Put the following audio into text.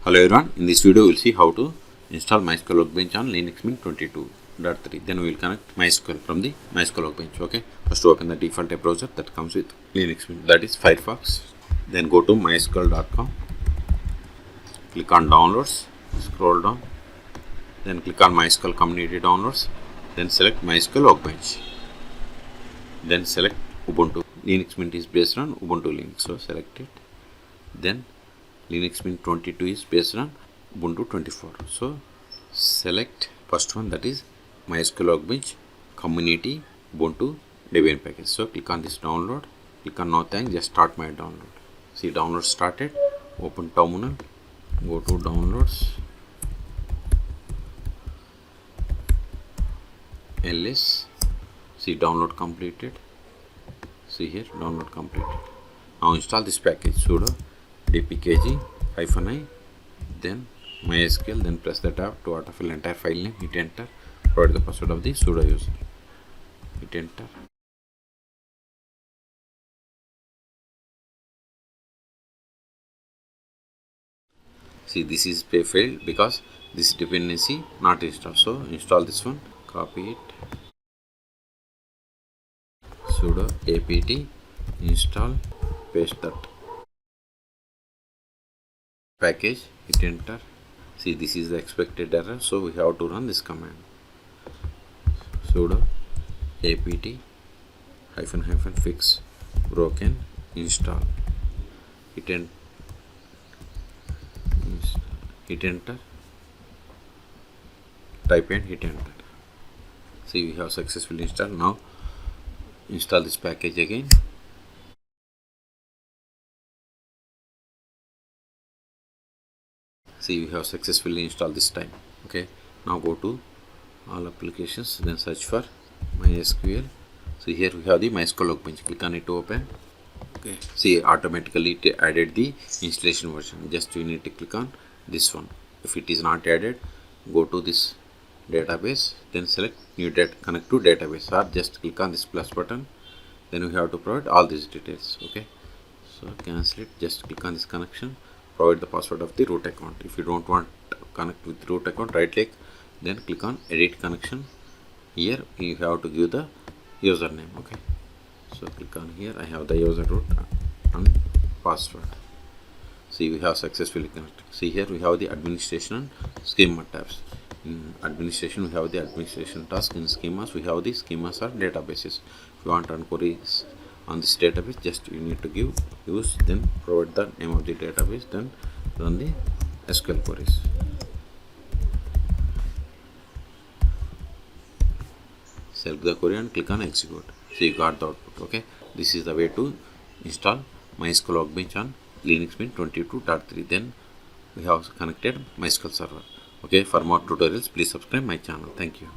Hello everyone, in this video we will see how to install MySQL Workbench on Linux Mint 22.3. Then we will connect MySQL from the MySQL Workbench. Okay, first open the default browser that comes with Linux Mint, that is Firefox. Then go to mysql.com, click on downloads, scroll down, then click on MySQL community downloads, then select MySQL Workbench, then select Ubuntu. Linux Mint is based on Ubuntu Linux, so select it. Then Linux Mint 22 is based on Ubuntu 24. So select first one, that is MySQL Workbench Community Ubuntu Debian package. So click on this download, click on no thanks, just start my download. See, download started. Open terminal, go to downloads, ls. See, download completed. See here, download completed. Now install this package, sudo dpkg-i, then MySQL, then press the tab to autofill entire file name, hit enter, provide the password of the sudo user, hit enter. See, this is failed because this dependency not installed, so install this one, copy it, sudo apt install, paste that package, hit enter. See, this is the expected error, so we have to run this command, sudo apt fix broken install, hit enter, type and hit enter. See, we have successfully installed. Now install this package again. See, we have successfully installed this time. Okay, now go to all applications, then search for MySQL. So here we have the MySQL Workbench, click on it to open. Okay, see, automatically it added the installation version. Just you need to click on this one. If it is not added, go to this database, then select new data, connect to database, or just click on this plus button. Then we have to provide all these details. Okay, so cancel it, just click on this connection, provide the password of the root account. If you don't want to connect with root account, right click, then click on edit connection. Here you have to give the username. Okay, so click on here, I have the user root and password. See, we have successfully connected. See, here we have the administration and schema tabs. In administration we have the administration task, in schemas we have the schemas or databases. If you want to run queries on this database, just you need to give use, then provide the name of the database, then run the SQL queries. Select the query and click on execute. So you got the output. Okay, this is the way to install MySQL Workbench on Linux Mint 22.3. Then we have connected MySQL server. Okay, for more tutorials please subscribe my channel. Thank you.